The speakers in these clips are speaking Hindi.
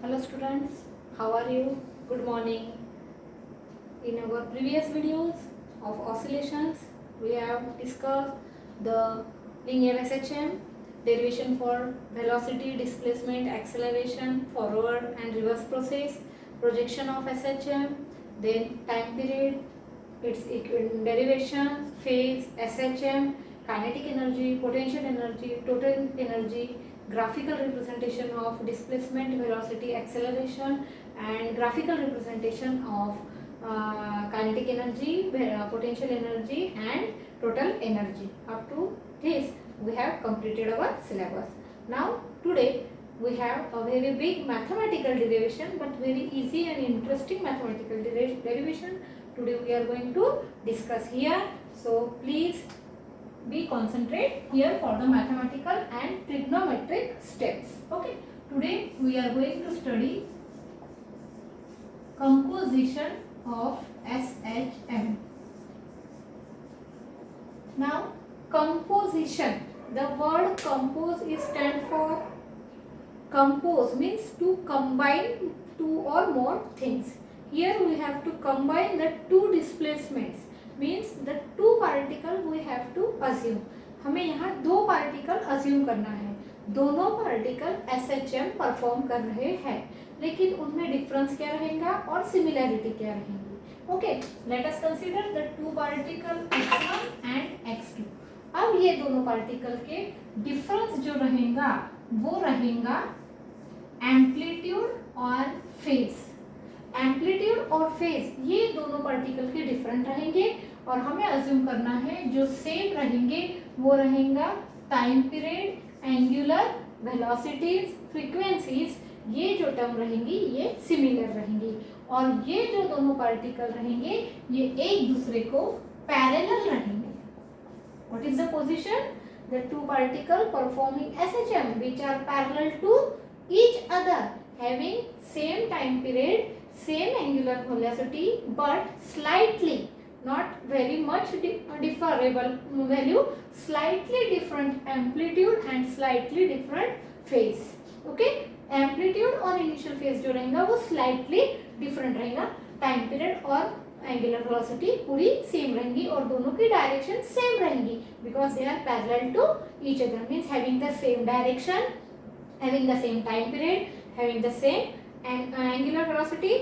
Hello students, how are you? Good morning. In our previous videos of oscillations, we have discussed the linear SHM, derivation for velocity, displacement, acceleration, forward and reverse process, projection of SHM, then time period, its derivation, phase, SHM, kinetic energy, potential energy, total energy, graphical representation of displacement, velocity, acceleration, and graphical representation of kinetic energy, potential energy, and total energy. Up to this, we have completed our syllabus. Now, today we have a very big mathematical derivation, but very easy and interesting mathematical derivation. Today we are going to discuss here. So, please be concentrate here for the mathematical and trigonometric steps. Okay. Today we are going to study composition of SHM. Now, composition. The word compose is stand for compose means to combine two or more things. Here we have to combine the two displacements. Means the two particle we have to assume. हमें यहाँ दो पार्टिकल अज्यूम करना है. दोनों पार्टिकल SHM परफॉर्म कर रहे हैं, लेकिन उनमें डिफरेंस क्या रहेगा और सिमिलैरिटी क्या रहेंगी. Okay, let us consider the two particle x1 and x2. अब ये दोनों पार्टिकल के डिफरेंस जो रहेगा वो रहेगा एम्पलीट्यूड और फेज. एम्पलीट्यूड और फेज ये दोनों पार्टिकल के डिफरेंट रहेंगे और हमें अज्यूम करना है जो सेम रहेंगे वो रहेगा time period, angular velocities, frequencies. ये जो टर्म रहेंगी ये सिमिलर रहेंगी और ये जो दोनों पार्टिकल रहेंगे ये एक दूसरे को पैरेलल रहेंगे. What is the position? The two particle performing SHM which are parallel to each other having same time period, same angular velocity but slightly, not very much differable value, slightly different amplitude and slightly different phase. Okay, amplitude और initial phase जो रहेगा वो slightly different रहेगा. time period और angular velocity पूरी same रहेंगी और दोनों की direction same रहेंगी because they are parallel to each other, means having the same direction, having the same time period, having the same angular velocity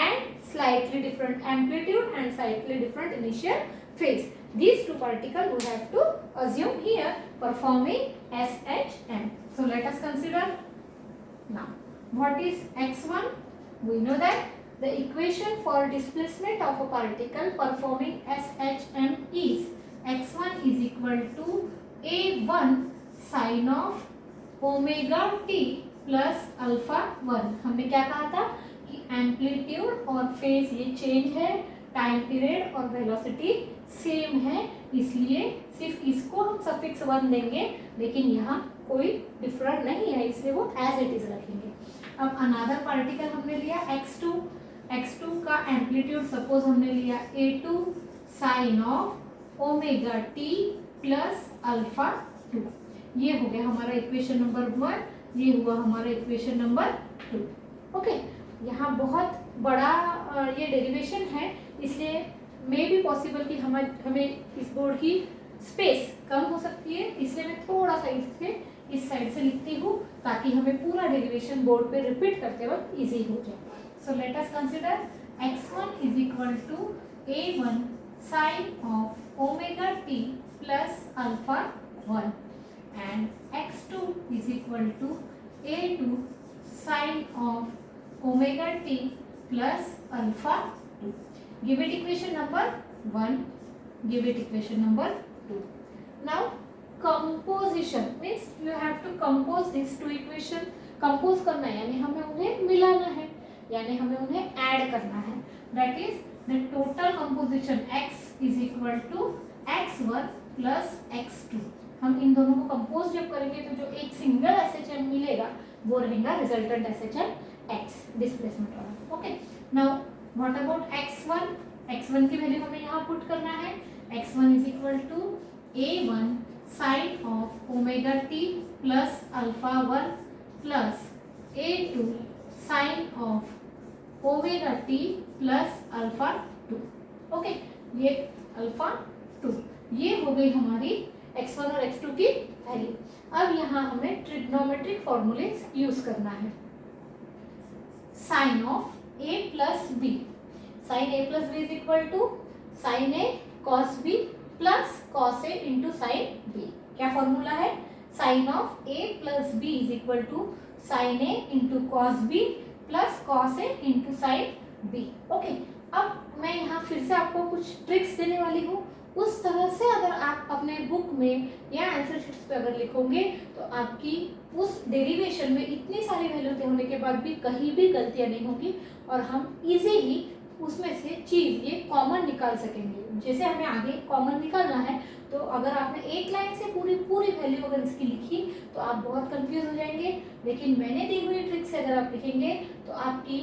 and slightly different amplitude and slightly different initial phase. These two particles we have to assume here performing SHM. So let us consider now what is x1. We know that the equation for displacement of a particle performing SHM is x1 is equal to a1 sin of omega t plus alpha 1. हमने क्या कहा था कि एम्पलीट्यूड और फेज ये चेंज है, टाइम पीरियड और वेलोसिटी सेम है, इसलिए सिर्फ इसको हम सफिक्स 1 देंगे, लेकिन यहाँ कोई डिफरेंट नहीं है इसलिए वो एज इट इज रखेंगे. अब अनदर पार्टिकल हमने लिया x2 का एम्पलीट्यूड सपोज हमने लिया a2 sine of omega t plus alpha 2. ये हो गया हमारा इक्वेशन नंबर 1. ये हुआ हमारा इक्वेशन नंबर 2. ओके, यहाँ बहुत बड़ा ये डेरिवेशन है, इसलिए मे भी पॉसिबल कि हमें इस बोर्ड की स्पेस कम हो सकती है, इसलिए मैं थोड़ा सा इस साइड से लिखती हूँ ताकि हमें पूरा डेरिवेशन बोर्ड पे रिपीट करते वक्त इजी हो जाए. So let us consider x1 is equal to a1 sine of omega t plus alpha 1 and x2 is equal to a2 sin of omega t plus alpha 2. Give it equation number 1. Give it equation number 2. Now composition means you have to compose these two equation. compose करना है यानी हमें उन्हें मिलाना है, यानी हमें उन्हें ऐड करना है. That is the total composition x is equal to x1 plus x2. हम इन दोनों को कंपोज जब करेंगे तो जो एक सिंगल SHM मिलेगा वो रहेगा रिजल्टेंट SHM x डिस्प्लेसमेंट वाला. Okay, now what about x1 की वैल्यू हमें यहाँ पुट करना है. x1 is equal to a1 sine of omega t plus alpha 1 plus a2 sine of omega t plus alpha 2। Okay, ये अल्फा 2, ये हो गई हमारी x1 और x2 की वैल्यू। अब यहाँ हमें ट्रिग्नोमेट्रिक फॉर्मूले यूज करना है। Sine of a plus b, sine a plus b is equal to sine a cos b plus cos a into sine b। क्या फॉर्मूला है? Sine of a plus b is equal to sine a into cos b plus cos a into sine b। Okay, अब मैं यहाँ फिर से आपको कुछ ट्रिक्स देने वाली हूँ। उस तरह से अगर आप अपने बुक में या आंसर शीट्स पे अगर लिखोगे तो आपकी उस डेरिवेशन में इतनी सारी वैल्यू होने के बाद भी कहीं भी गलतियाँ नहीं होंगी और हम इजीली उसमें से चीज़ ये कॉमन निकाल सकेंगे। जैसे हमें आगे कॉमन निकालना है तो अगर आपने एक लाइन से पूरी वैल्यू अगर इसकी लिखी तो आप बहुत कंफ्यूज हो जाएंगे, लेकिन मैंने दी हुई ट्रिक से अगर आप लिखेंगे तो आपकी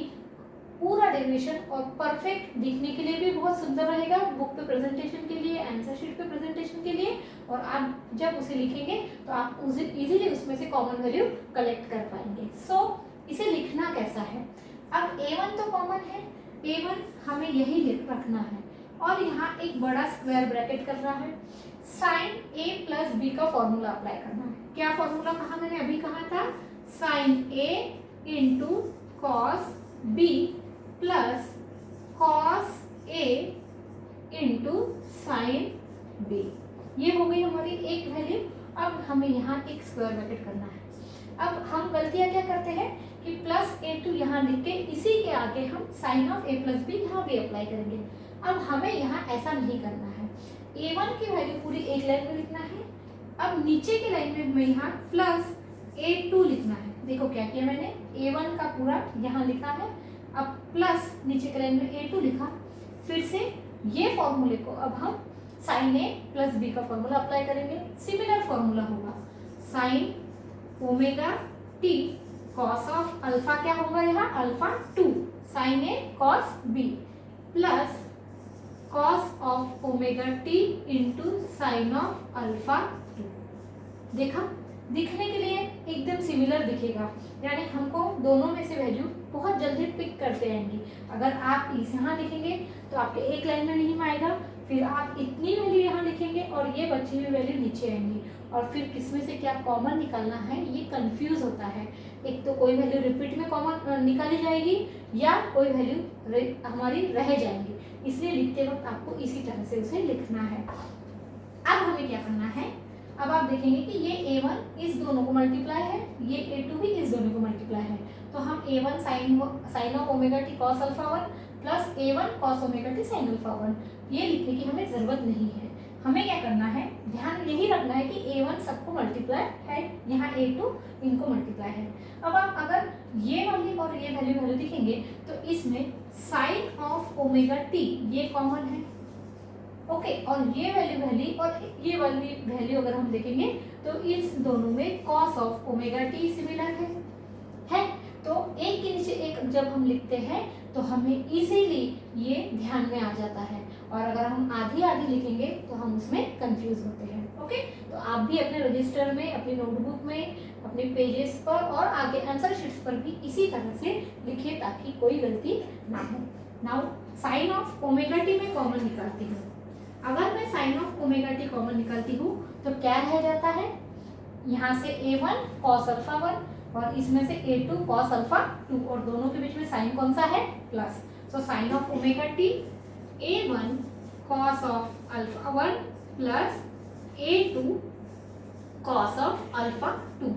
पूरा डेरिवेशन और परफेक्ट दिखने के लिए भी बहुत सुंदर रहेगा, बुक पे प्रेजेंटेशन के लिए, आंसर शीट पे प्रेजेंटेशन के लिए, और आप जब उसे लिखेंगे तो आप उसे इजीली उसमें से कॉमन वैल्यू कलेक्ट कर पाएंगे। सो इसे लिखना कैसा है? अब a1 तो कॉमन है, a1 हमें यही रखना है और यहाँ एक बड़ा स्क्वायर ब्रैकेट कर रहा है। साइन a प्लस बी का फॉर्मूला अप्लाई करना है। क्या फॉर्मूला कहा? मैंने अभी कहा था sine a into cos b plus cos a into sine b। ये हो गई हमारी एक वैल्यू। अब हमें यहाँ एक स्क्वायर ब्रैकेट करना है। अब हम गलतियाँ क्या करते हैं कि प्लस a2 यहाँ लिख के इसी के आगे हम sine of a plus b यहाँ भी अप्लाई करेंगे। अब हमें यहाँ ऐसा नहीं करना है। a1 की वैल्यू पूरी एक लाइन में लिखना है। अब नीचे की लाइन में हमें यहाँ प्लस a2 लिखना है। देखो क्या किया मैंने, a1 का पूरा यहाँ लिखा है, अब प्लस नीचे की लाइन में a2 लिखा। फिर से ये फॉर्मूले को अब हम साइन a प्लस बी का फॉर्मूला अप्लाई करेंगे। सिमिलर फॉर्मूला होगा sine omega t cos of alpha, क्या होगा यहाँ alpha 2 sine a cos b plus cos of omega t into sine of alpha 2। देखा, दिखने के लिए एकदम सिमिलर दिखेगा, यानी हमको दोनों में से वैल्यू बहुत जल्दी पिक करते आएंगी। अगर आप इस यहाँ लिखेंगे तो आपके एक लाइन में नहीं आएगा, फिर आप इतनी वैल्यू यहाँ लिखेंगे और ये बची हुई वैल्यू नीचे आएंगी, और फिर किसमें से क्या कॉमन निकालना है ये कंफ्यूज होता है। एक तो कोई वैल्यू रिपीट में कॉमन निकाली जाएगी या कोई वैल्यू हमारी रह जाएंगी, इसलिए लिखते वक्त आपको इसी तरह से उसे लिखना है। अब हमें क्या करना है, अब आप देखेंगे कि ये a1 इस दोनों को मल्टीप्लाई है, ये a2 भी इस दोनों को मल्टीप्लाई है, तो हम a1 sine of omega t cos alpha 1 plus a1 cos omega t sine alpha 1 ये लिखने की हमें ज़रूरत नहीं है। हमें क्या करना है, ध्यान यही रखना है कि a1 सबको मल्टीप्लाई है, यहाँ a2 इनको मल्टीप्लाई है। अब आप अगर ये वाली और ये वैल्यू दिखेंगे तो इसमें साइन ऑफ ओमेगा टी ये कॉमन है, ओके, और ये वैल्यू और ये वाली वैल्यू अगर हम देखेंगे तो इस दोनों में cos of omega T similar है। तो एक के नीचे एक जब हम लिखते हैं तो हमें इजीली ये ध्यान में आ जाता है, और अगर हम आधी आधी लिखेंगे तो हम उसमें कंफ्यूज होते हैं। ओके, तो आप भी अपने रजिस्टर में, अपनी नोटबुक में, अपने पेजेस पर और आगे आंसर शीट्स पर भी इसी तरह से लिखें ताकि कोई गलती ना हो। Now sine of omega t में कॉमन निकालती हूँ। अगर मैं sine of omega t common निकालती हूँ तो क्या रह जाता है, यहाँ से a1 कॉस अल्फा 1 और इसमें से a2 कॉस अल्फा 2, और दोनों के बीच में साइन कौन सा है, plus. So sine of omega T a1 cos of alpha 1 plus a2 cos of alpha 2।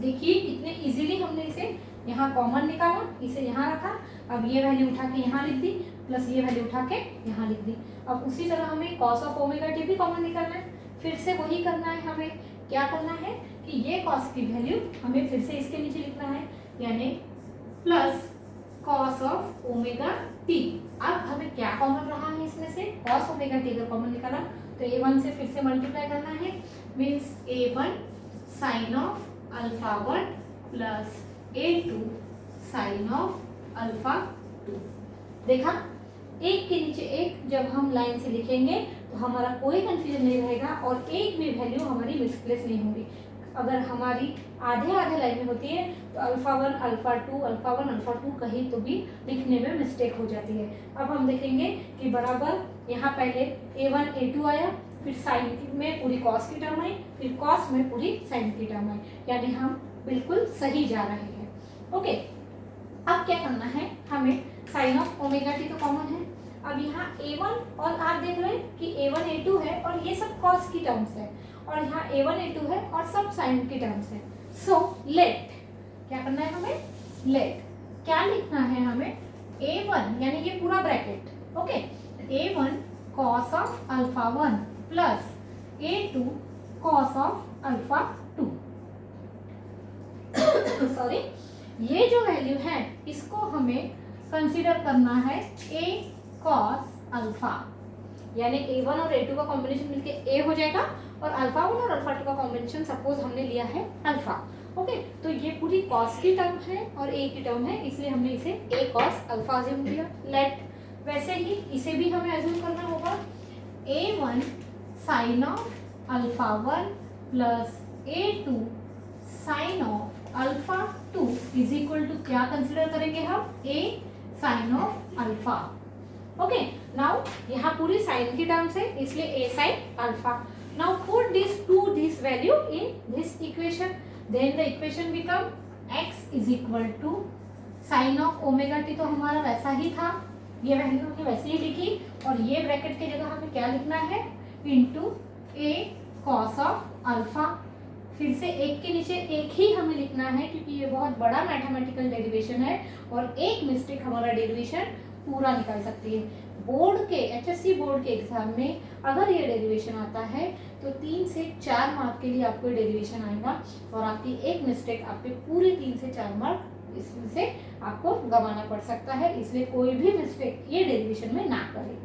देखिए कितने इजीली हमने इसे यहाँ कॉमन निकाला, इसे यहाँ रखा, अब ये वैल्यू उठा के यहाँ लिख दी प्लस ये वैल्यू उठा के यहाँ लिख दी। अब उसी तरह हमें कॉस ऑफ ओमेगा टी भी कॉमन निकालना है, फिर से वही करना है। हमें क्या करना है कि ये कॉस की वैल्यू हमें फिर से इसके नीचे लिखना है, यानी plus cos of omega t. अब हमें क्या कॉमन रहा है इसमें से, कॉस ओमेगा टी अगर कॉमन निकाला तो a1 से फिर से मल्टीप्लाई करना है, means a1 sine of alpha 1 plus a2 sine of alpha 2। देखा, एक के नीचे एक जब हम लाइन से लिखेंगे तो हमारा कोई कंफ्यूजन नहीं रहेगा और एक भी वैल्यू हमारी मिसप्लेस नहीं होगी। अगर हमारी आधे आधे लाइन में होती है तो अल्फा 1 अल्फा 2 अल्फा 1 अल्फा 2 कहीं तो भी लिखने में मिस्टेक हो जाती है। अब हम देखेंगे कि बराबर यहाँ पहले A1 A2 आया, फिर साइन में पूरी कॉस की टर्म आई, फिर कॉस में पूरी साइन की टर्म आई, यानी हम बिल्कुल सही जा रहे हैं। ओके, अब क्या करना है, हमें साइन ऑफ ओमेगा टी तो कॉमन है। अब यहाँ A1 और आप देख रहे हैं कि A1 A2 है और ये सब कॉस की टर्म्स है, और यहाँ A1 A2 है और सब साइन की टर्म्स है। सो लेट, क्या करना है हमें, लेट क्या लिखना है हमें, A1 यानी ये पूरा bracket, okay, A1 cos of alpha 1 plus A2 cos of alpha 2। Sorry, ये जो वैल्यू है इसको हमें कंसीडर करना है A cos अल्फा, यानी A1 और A2 का कॉम्बिनेशन मिलके A हो जाएगा, और अल्फा 1 और अल्फा 2 का कॉम्बिनेशन सपोज हमने लिया है अल्फा। ओके, तो ये पूरी कॉस की टर्म है और A की टर्म है, इसलिए हमने इसे A cos अल्फा अज्यूम किया। लेट, वैसे ही इसे भी हमें अज्यूम करना होगा A1 sine of alpha 1 plus A2 sine of alpha 2 is equal to क्या कंसिडर करेंगे हम, A sine of alpha. Okay, now यहाँ पूरी साइन की टर्म्स है इसलिए A sine alpha. Now put this value in this equation, then the equation become x is equal to sine of omega t, तो हमारा वैसा ही था, ये वैल्यू हमने वैसे ही लिखी, और ये ब्रैकेट की जगह हमें क्या लिखना है, into A cos of alpha. फिर से एक के नीचे एक ही हमें लिखना है क्योंकि ये बहुत बड़ा मैथमेटिकल डेरिवेशन है, और एक मिस्टेक हमारा डेरिवेशन पूरा निकाल सकती है। बोर्ड के HSC बोर्ड के एग्जाम में अगर ये डेरिवेशन आता है तो 3 से 4 मार्क के लिए आपको डेरिवेशन आएगा, और आपकी एक मिस्टेक आपके पूरे 3 से 4 मार्क इसमें से आपको गंवाना पड़ सकता है, इसलिए कोई भी मिस्टेक ये डेरिवेशन में ना करें।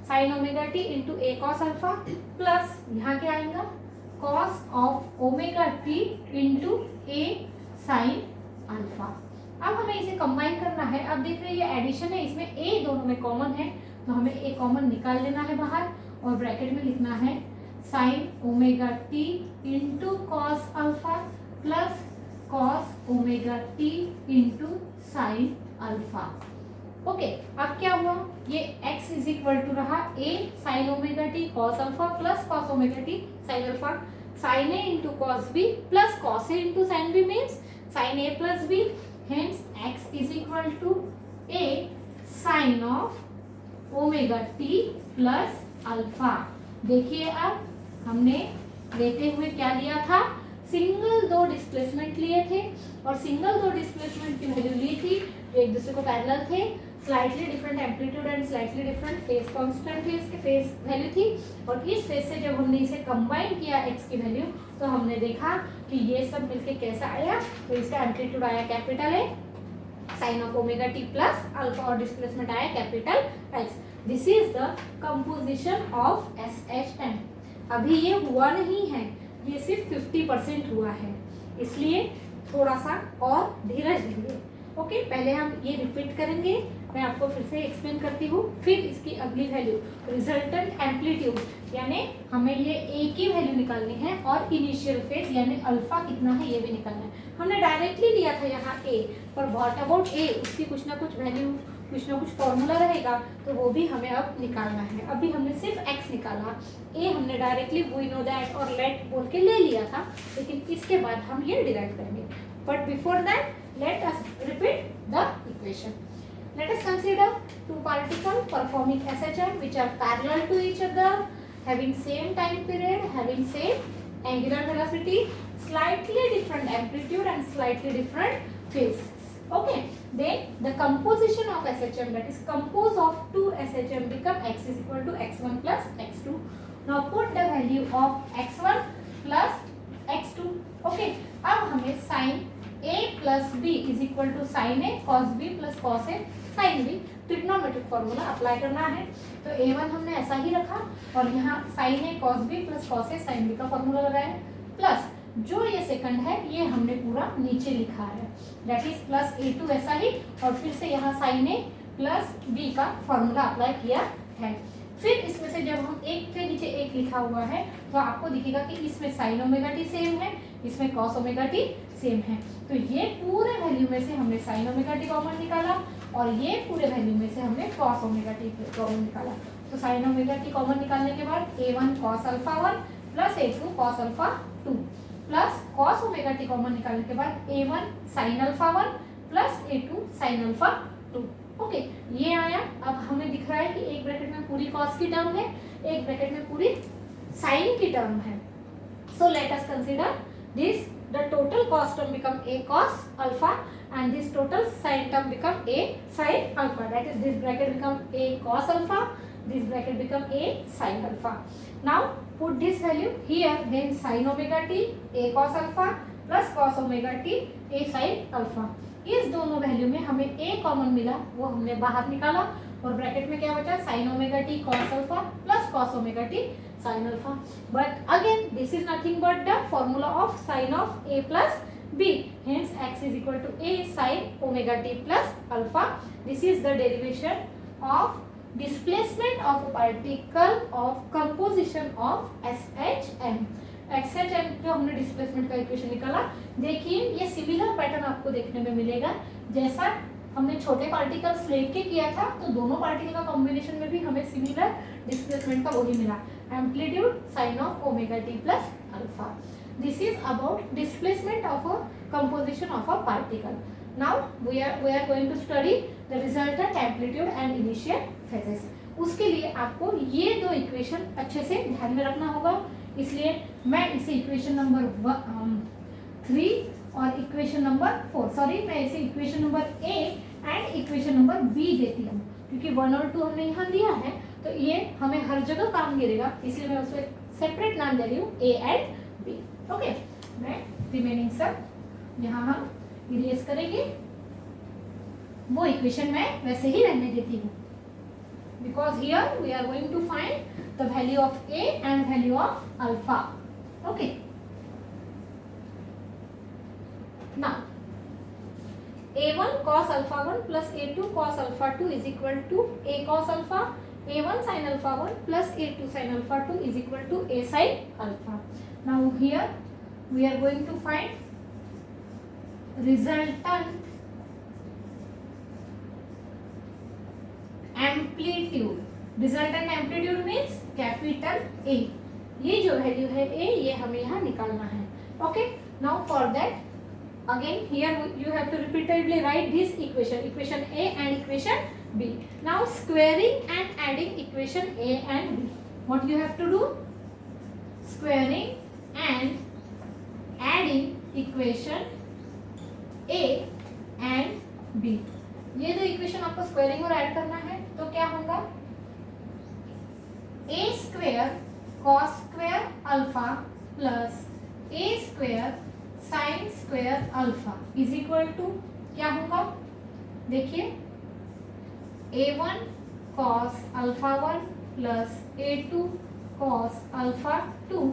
Sign omega t into A cos alpha plus यहाँ क्या आएगा, cos of omega t into A sine alpha. अब हमें इसे कंबाइन करना है। अब देख रहे हैं ये एडिशन है, इसमें A दोनों में कॉमन है, तो हमें A कॉमन निकाल लेना है बाहर, और ब्रैकेट में लिखना है sine omega t into cos alpha plus cos omega t into sine alpha. Okay, अब क्या हुआ, ये x इज इक्वल टू रहा A sine omega t cos alpha plus cos omega t sine alpha. Sine A into cos b plus cos A into sine b means sine A plus b, hence x is equal to A sin of omega t plus alpha. देखिए अब हमने लेते हुए क्या लिया था, सिंगल 2 डिस्प्लेसमेंट लिए थे, और सिंगल 2 डिस्प्लेसमेंट की वैल्यू ली थी जो एक दूसरे को पैरेलल थे, slightly different amplitude and slightly different phase constant थे, इसके फेज वैल्यू थी, और इस फेज से जब हमने इसे कंबाइन किया x की वैल्यू तो हमने देखा कि ये सब मिलके कैसा आया, तो इसका एम्पलीट्यूड आया capital A sine of omega t plus alpha, और डिस्प्लेसमेंट आया capital x। This is the composition of SHM। अभी ये हुआ नहीं है, ये सिर्फ 50% हुआ है, इसलिए थोड़ा सा और धीरज धीरे। ओके, पहले हम ये रिपीट करेंगे, मैं आपको फिर से एक्सप्लेन करती हूँ, फिर इसकी अगली वैल्यू रिजल्टेंट एम्पलीट्यूड, यानी हमें ये A की वैल्यू निकालनी है, और इनिशियल फेज यानी अल्फा कितना है ये भी निकालना है। हमने डायरेक्टली लिया था यहाँ A, पर व्हाट अबाउट A, उसकी कुछ ना कुछ वैल्यू, कुछ ना कुछ फॉर्मूला रहेगा, तो वो भी हमें अब निकालना है। अभी हमने सिर्फ x निकाला, A हमने डायरेक्टली वी नो दैट और लेट बोल के ले लिया था, लेकिन इसके बाद हम ये डिराइव करेंगे। But before that let us repeat the equation. Let us consider two particles performing SHM which are parallel to each other, having same time period, having same angular velocity, slightly different amplitude and slightly different phases. Okay, then the composition of SHM, that is composed of two SHM, become x is equal to x1 plus x2. Now put the value of x1 plus x2. Okay, अब हमें sin A plus b is equal to sine a cos b plus cos a sine b trigonometric formula apply करना है। तो A1 हमने ऐसा ही रखा, और यहाँ sign a cos b plus cos a sine B का फॉर्मूला लगाया, प्लस जो ये सेकंड है ये हमने पूरा नीचे लिखा है, दैट इज प्लस A2 ऐसा ही, और फिर से यहाँ साइन ए प्लस बी का फॉर्मूला अप्लाई किया है। फिर इसमें से जब हम एक के नीचे एक लिखा हुआ है तो आपको दिखेगा कि इसमें साइन ओमेगा टी सेम है, इसमें कॉस ओमेगा टी सेम है। तो ये पूरे वैल्यू में से हमने साइन ओमेगा टी कॉमन निकाला और ये पूरे वैल्यू में से हमने कॉस ओमेगा टी कॉमन निकाला। तो साइन ओमेगा टी कॉमन निकालने के बाद a1 cos alpha 1 plus a2 cos alpha 2 plus cos omega t common निकालने के बाद a1 sine alpha 1 plus a2 sine alpha 2। Okay, ये आया। अब हमें दिख रहा है कि एक ब्रैकेट में पूरी कॉस की टर्म है, एक ब्रैकेट में पूरी साइन की टर्म है। सो let us consider this, the total cos term become a cos alpha and this total sin term become a sin alpha, that is this bracket become a cos alpha, this bracket become a sin alpha. Now put this value here, then sin omega t a cos alpha plus cos omega t a sin alpha। इस दोनों वैल्यू में हमें a कॉमन मिला, वो हमने बाहर निकाला और ब्रैकेट में क्या बचा, sin omega t cos alpha plus cos omega t sin alpha। But again this is nothing but the formula of sin of a plus b, hence x is equal to a sin omega t plus alpha। This is the derivation of displacement of a particle of composition of SHM। SHM जो हमने डिस्प्लेसमेंट का इक्वेशन निकाला, देखिए ये सिमिलर पैटर्न आपको देखने में मिलेगा जैसा हमने छोटे पार्टिकल्स लेके किया था। तो दोनों पार्टिकल का कॉम्बिनेशन में भी हमें सिमिलर डिस्प्लेसमेंट का वही मिला, amplitude sine of omega t plus alpha. This is about displacement of a composition of a particle. Now we are going to study the resultant amplitude and initial phases. उसके लिए आपको ये दो इक्वेशन अच्छे से ध्यान में रखना होगा, इसलिए मैं इसे इक्वेशन नंबर 3 और इक्वेशन नंबर 4, सॉरी मैं इसे equation number a and equation number b देती हूँ, क्योंकि 1 और 2 हमने यहाँ दिया है तो ये हमें हर जगह काम करेगा, इसलिए मैं उसको सेपरेट नाम दे रही हूँ ए एंड बी। ओके, मैं रिमेनिंग सब यहाँ हम इरेज करेंगे, वो इक्वेशन मैं वैसे ही रहने देती हूँ, because here we are going to find the value of a and value of alpha। okay, now a1 cos alpha 1 plus a2 cos alpha 2 is equal to a cos alpha, a1 sin alpha 1 plus a2 sin alpha 2 is equal to a sin alpha। now here we are going to find resultant amplitude. Resultant amplitude means capital A, ये जो वैल्यू है ए, ये हमें यहाँ निकालना है। Okay, now for that again here you have to repeatedly write this equation, equation a and equation b. Now squaring and adding equation a and b, what you have to do, squaring and adding equation a and b. ये दो इक्वेशन आपको स्क्वायरिंग और ऐड करना है, तो क्या होगा, A square cos square alpha plus A square sine square alpha is equal to क्या होगा, देखिए a1 cos alpha 1 plus a2 cos alpha 2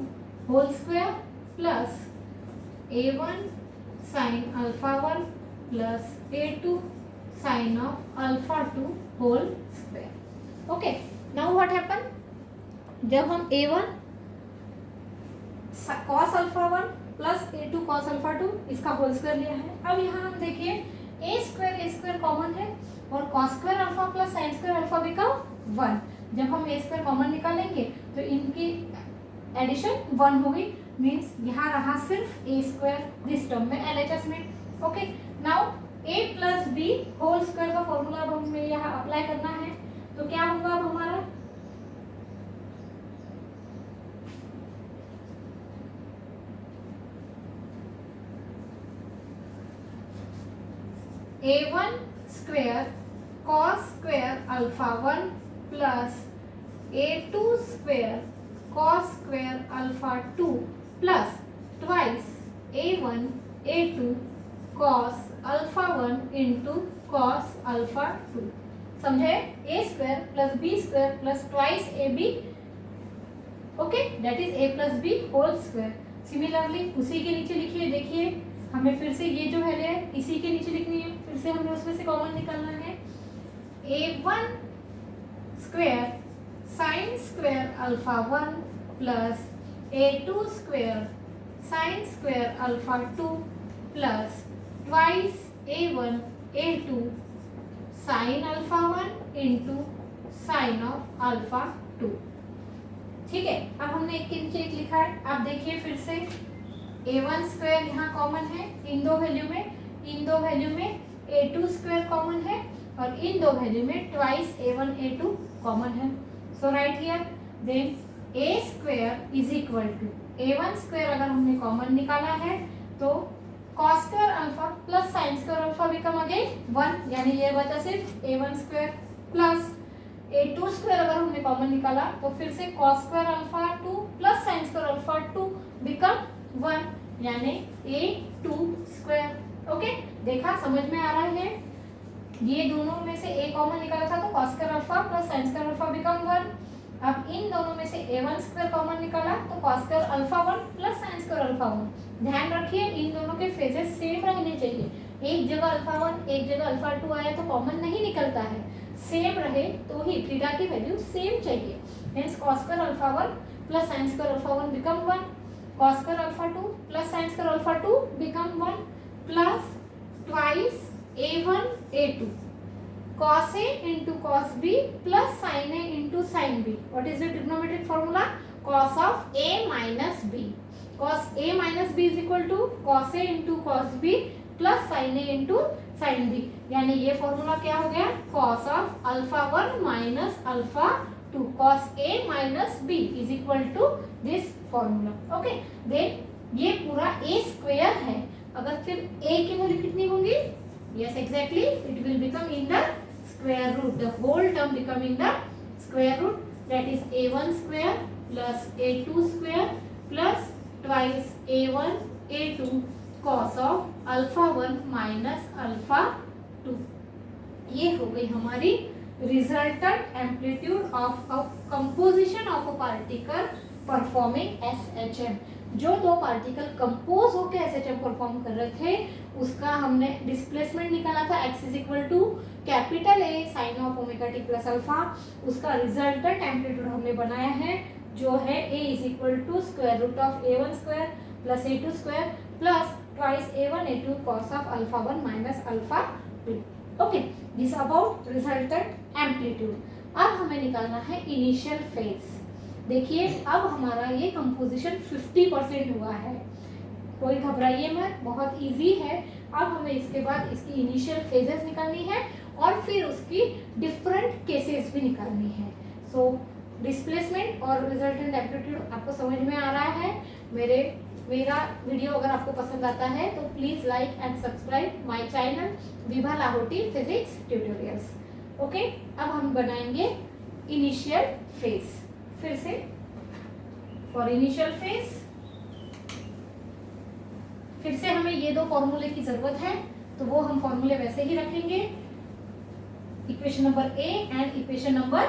whole square plus a1 sine alpha 1 plus a2 sin of alpha 2 whole square। okay, now what happen, जब हम a1 cos alpha 1 plus a2 cos alpha 2 इसका होल स्क्वायर लिया है। अब यहाँ हम देखिए a स्क्वायर कॉमन है और cos square alpha plus sin square alpha become 1। जब हम a स्क्वायर कॉमन निकालेंगे तो इनकी एडिशन 1 होगी, मीन्स यहाँ रहा सिर्फ a स्क्वायर दिस टर्म में LHS में। Okay, now a plus B whole square का फॉर्मूला अब हमें यहाँ अप्लाई करना है, तो क्या होगा अब हमारा, a1 square cos square alpha 1 plus a2 square cos square alpha 2 plus twice a1 a2 cos alpha 1 into cos alpha 2, समझे, A square plus B square plus twice A B. Okay, that is A plus B whole square. Similarly उसी के नीचे लिखिए, देखिए हमें फिर से ये जो वैल्यू है इसी के नीचे लिखनी है, फिर से हमें उसमें से कॉमन निकालना है, a1 square sine square alpha 1 plus A2 square sine square alpha 2 plus twice A1 A2 sign alpha 1 into sine of alpha 2। ठीक है, अब हमने एक के नीचे एक लिखा है। आप देखिए फिर से A1 स्क्वायर यहाँ कॉमन है इन दो वैल्यू में A2 स्क्वायर कॉमन है और इन दो वैल्यू में ट्वाइस A1 A2 कॉमन है। So right here then A square is equal to A1 square अगर हमने कॉमन निकाला है तो cos square alpha plus sine square alpha become again 1, यानी ये बचा सिर्फ A1 square plus A2 square अगर हमने कॉमन निकाला तो फिर से cos square alpha 2 plus sine square alpha 2 become 1, यानी A2 स्क्वायर। ओके, देखा समझ में आ रहा है? ये दोनों में से A कॉमन निकाला था तो cos square alpha plus sine square alpha become 1। अब इन दोनों में से A1 स्क्वायर कॉमन निकाला तो cos square alpha 1 plus sine square alpha 1। ध्यान रखिए इन दोनों के फेजेस सेम रहने चाहिए। एक जगह अल्फा 1 एक जगह अल्फा 2 आया तो कॉमन नहीं निकलता है, सेम रहे तो ही थीटा की वैल्यू सेम चाहिए। Hence cos square alpha 1 plus sine square alpha 1 become 1, cos square alpha 2 plus sine square alpha 2 become 1 plus twice A1 A2 cos A into cos B plus sin A into sin B. What is the trigonometric formula? Cos of A minus B. Cos A minus B is equal to cos A into cos B plus sin A into sin B. यानी ये फॉर्मूला क्या हो गया? Cos of alpha 1 minus alpha 2. Cos A minus B is equal to this formula. Okay. Then ये पूरा A square है। अगर फिर A की वैल्यू कितनी होंगी? Yes, exactly. It will become in the square root. The whole term becoming the square root. That is A1 square plus A2 square plus twice A1 A2 cos of alpha 1 minus alpha 2. ये हो गई हमारी resultant amplitude of a composition of a particle performing SHM। जो दो पार्टिकल कंपोज होकर SHM परफॉर्म कर रहे थे उसका हमने डिस्प्लेसमेंट निकाला था x is equal to capital A sine of omega t plus alpha. उसका रिजल्टेंट एम्पलीट्यूड हमने बनाया है जो है A is equal to square root of A1 square plus A2 square plus twice A1 A2 cos of alpha 1 minus alpha 2। Okay, this about resultant amplitude. अब हमें निकालना है इनिशियल फेज। देखिए अब हमारा ये कंपोजिशन 50% हुआ है, कोई घबराइए मत, बहुत इजी है। अब हमें इसके बाद इसकी इनिशियल फेजेस निकालनी है और फिर उसकी डिफरेंट केसेस भी निकालनी है। सो डिस्प्लेसमेंट और रिजल्टेंट एम्पलीट्यूड आपको समझ में आ रहा है। मेरा वीडियो अगर आपको पसंद आता है तो please like and subscribe my channel Vibha Lahoti physics tutorials. Okay, अब हम बनाएंगे इनिशियल फेज। फिर से फॉर इनिशियल फेज फिर से हमें ये दो फॉर्मूले की जरूरत है तो वो हम फॉर्मूले वैसे ही रखेंगे, equation number A and equation number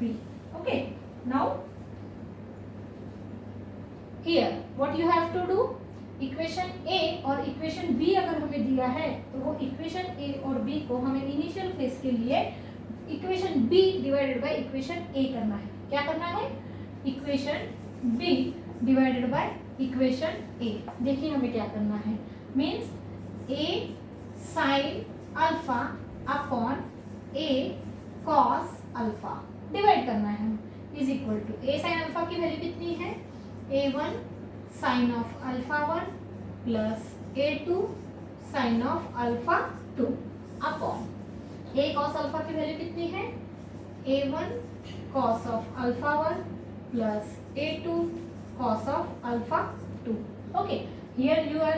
B। Okay, now here what you have to do, equation A और इक्वेशन B अगर हमें दिया है तो वो इक्वेशन A और B को हमें इनिशियल फेज के लिए equation B divided by equation A करना है। क्या करना है? Equation B divided by equation A। देखिए हमें क्या करना है, means A sine alpha upon A cos alpha divide करना है is equal to A sine alpha की वैल्यू कितनी है? A1 sine of alpha 1 plus A2 sine of alpha 2 upon A cos alpha की वैल्यू कितनी है? A1 cos of alpha 1 plus A2 cos of alpha 2। Okay, here you are,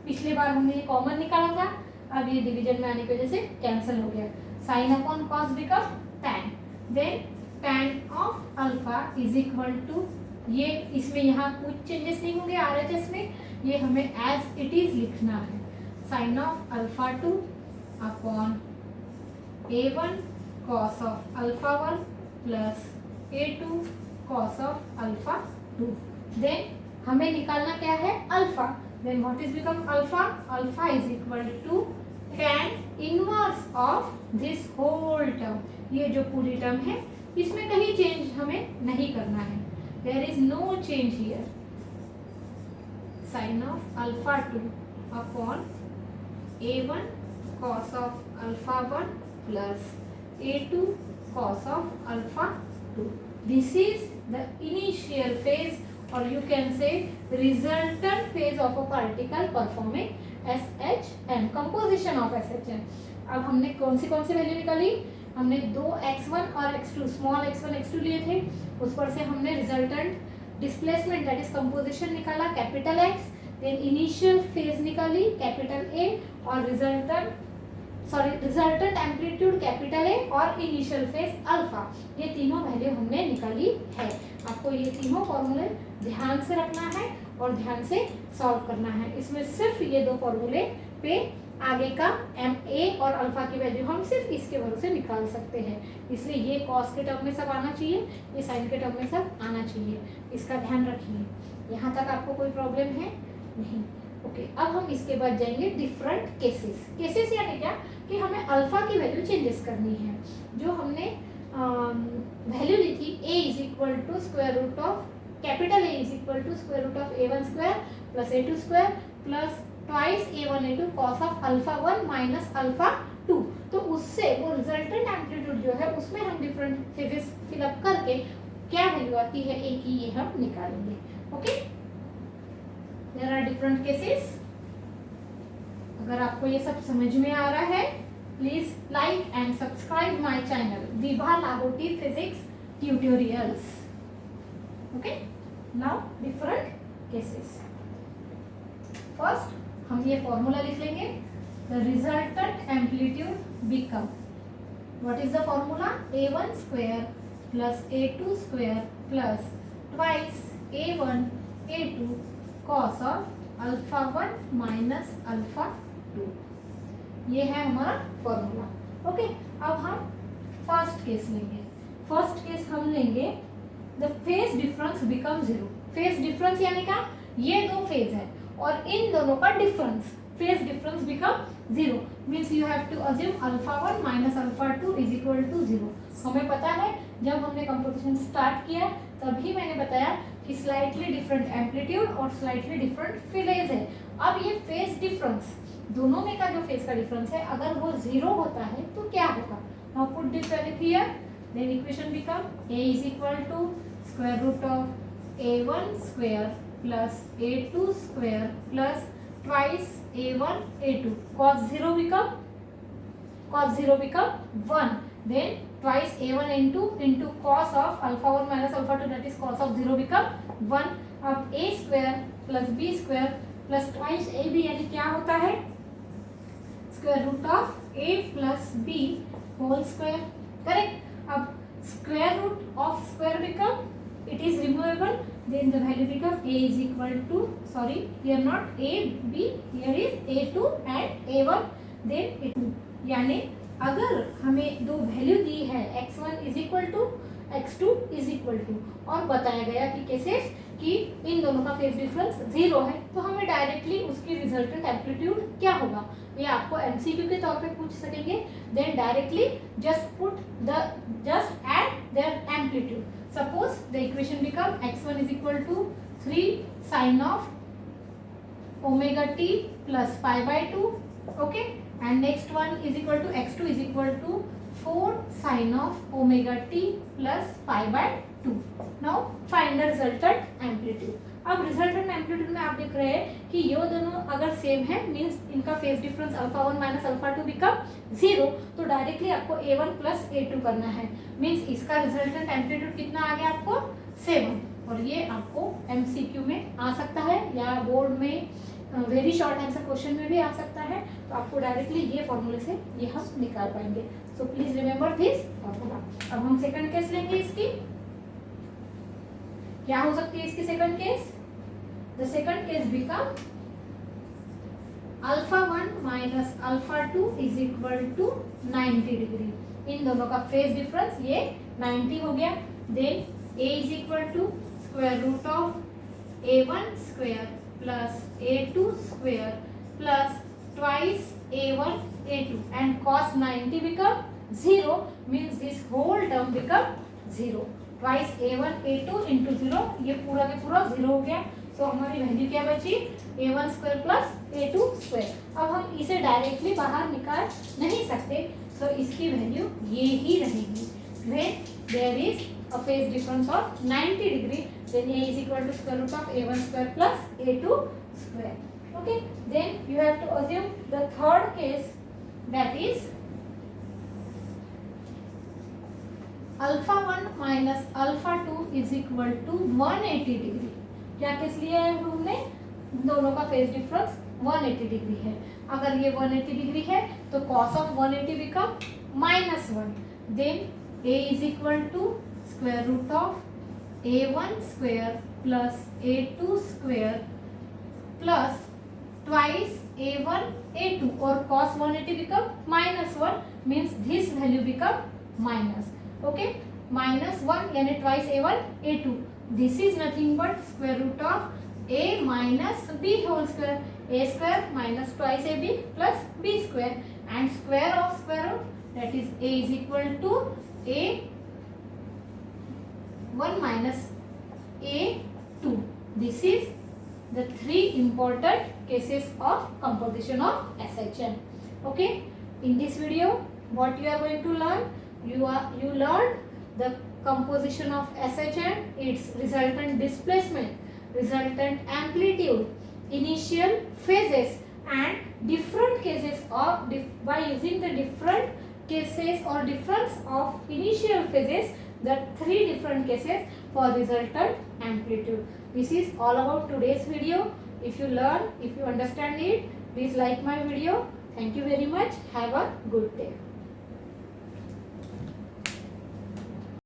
पिछली बार हमने ये कॉमन निकाला था, अब ये डिवीजन में आने की वजह से कैंसिल हो गया। Sine upon cos become tan, then tan of alpha is equal to, ये इसमें यहाँ कुछ चेंजेस नहीं होंगे RHS में, ये हमें एज इट इज लिखना है। Sine of alpha 2 upon A1 cos of alpha 1 plus A2 cos of alpha 2। Then हमें निकालना क्या है? Alpha. Then what is become alpha? Alpha is equal to tan inverse of this whole term. ये जो पूरी टर्म है इसमें कहीं चेंज हमें नहीं करना है, there is no change here. Sine of alpha 2 upon a1 cos of alpha 1 plus a2 cos of alpha 2. This is the initial phase or you can say resultant phase of a particle performing SHM, composition of SHM. अब हमने कौन सी वैल्यू निकाली, हमने दो x1 और x2 स्मॉल x1 x2 लिए थे, उस पर से हमने resultant displacement that is composition निकाला capital X, then initial phase निकाली कैपिटल A और रिजल्टेंट एम्पलीट्यूड कैपिटल A और इनिशियल फेज अल्फा, ये तीनों वैल्यू हमने निकाली है। आपको ये तीनों फॉर्मूले ध्यान से रखना है और ध्यान से सॉल्व करना है। इसमें सिर्फ ये दो फॉर्मूले पे आगे का MA और अल्फा की वैल्यू हम सिर्फ इसके भरोसे निकाल सकते हैं, इसलिए ये कॉस के टर्म में सब आना चाहिए, ये साइन के टर्म में सब आना चाहिए, इसका ध्यान रखिए। यहाँ तक आपको कोई प्रॉब्लम है नहीं? ओके, अब हम इसके बाद जाएंगे डिफरेंट केसेस। केसेस यानी क्या कि हमें अल्फा की वैल्यू चेंजेस करनी है। जो हमने वैल्यू ली थी a is equal to square root of capital A is equal to square root of a1 square plus a2 square plus twice a1 a2 cos of alpha 1 minus alpha 2, तो उससे वो रिजल्टेंट एम्पलीट्यूड जो है उसमें हम डिफरेंट फेजेस फिलअप करके क्या वैल्यू आती है a की ये हम निकालेंगे। Okay, there are different cases. अगर आपको ये सब समझ में आ रहा है please like and subscribe my channel Vibha Lahoti physics tutorials. Okay, now different cases. First हम ये फॉर्मूला लिख लेंगे, the resultant amplitude become, what is the formula, a1 square plus a2 square plus twice a1 a2 cos of alpha 1 minus alpha 2, ये है हमारा फॉर्मूला। ओके, अब हम फर्स्ट केस लेंगे। फर्स्ट केस हम लेंगे the phase difference become zero. Phase difference यानी क्या, ये दो फेज है और इन दोनों का difference, phase difference become zero means you have to assume alpha 1 minus alpha 2 is equal to zero. हमें पता है जब हमने कंपोजिशन स्टार्ट किया तभी मैंने बताया कि स्लाइटली डिफरेंट एम्पलीट्यूड और स्लाइटली डिफरेंट फेज है। अब ये फेज डिफरेंस दोनों में का जो फेज का डिफरेंस है अगर वो जीरो होता है तो क्या होगा, now put this value here, then equation become a is equal to square root of a1 square plus a2 square plus twice a1 a2 cos 0 become 1, then twice a1 into cos of alpha 1 minus alpha 2 that is cos of 0 become 1। अब a square plus b square plus twice ab यानी क्या होता है, square root of a plus b whole square, correct. अब square root of square become it is removable, then the value become a is equal to, sorry here not a b, here is a2 and a1 then a2, यानी अगर हमें दो वैल्यू दी है x1 is equal to x2 is equal to और बताया गया कि केसेस कि इन दोनों का फेज डिफरेंस जीरो है, तो हमें डायरेक्टली उसकी रिजल्टेंट एम्पलीट्यूड क्या होगा ये आपको एमसीक्यू के तौर पे पूछ सकेंगे। Then directly just add there amplitude. Suppose the equation become x1 is equal to 3 sin of omega t plus pi by 2, okay, and next one is equal to x2 is equal to 4 sin of omega t plus pi by 2। now find the resultant amplitude। अब रिजल्टेंट एम्पलीट्यूड में आप देख रहे हैं कि ये दोनों अगर सेम है मींस इनका phase difference alpha 1 minus alpha 2 become zero, तो डायरेक्टली आपको a1 प्लस a2 करना है मींस इसका रिजल्टेंट एम्पलीट्यूड कितना आ गया आपको 7, और ये आपको एमसीक्यू में आ सकता है या बोर्ड में वेरी शॉर्ट आंसर क्वेश्चन में भी आ सकता है, तो आपको डायरेक्टली ये फॉर्मूले से ये हम निकाल पाएंगे। So please remember this formula. अब हम सेकंड केस लेंगे, इसकी क्या हो सकती है इसकी second case, the second case become alpha 1 minus alpha 2 is equal to 90 degree. इन दोनों का फेज डिफरेंस ये 90 हो गया। देन a is equal to square root of a1 square plus a2 square plus twice a1 a2 and cos 90 become 0 means this whole term become 0, twice a1 a2 into 0, ये पूरा के पूरा 0 हो गया। सो हमारी वैल्यू क्या बची, a1 square plus a2 square. अब हम इसे डायरेक्टली बाहर निकाल नहीं सकते, सो इसकी वैल्यू ये ही रहेगी। When there is a phase difference of 90 degree, then a is equal to square root of a1 square plus a2 square. Okay, then you have to assume the third case, that is alpha 1 minus alpha 2 is equal to 180 degree। क्या केस लिया है हमने, दोनों का फेज डिफरेंस 180 डिग्री है। अगर ये 180 डिग्री है तो cos of 180 become -1, then a is equal to square root of a1 square plus a2 square plus twice a1 a2, और cos 180 become -1 means this value become minus, okay, -1 यानी twice a1 a2, this is nothing but square root of a minus b whole square, a square minus twice ab plus b square, and square of square root, that is a is equal to a 1 minus a2. This is the three important cases of composition of SHN. Okay, in this video what you are going to learn, you learned the composition of SHN, its resultant displacement, resultant amplitude, initial phases, and different cases of by using the different cases or difference of initial phases, the three different cases for resultant amplitude. This is all about today's video. If you learn, if you understand it, please like my video. Thank you very much. Have a good day.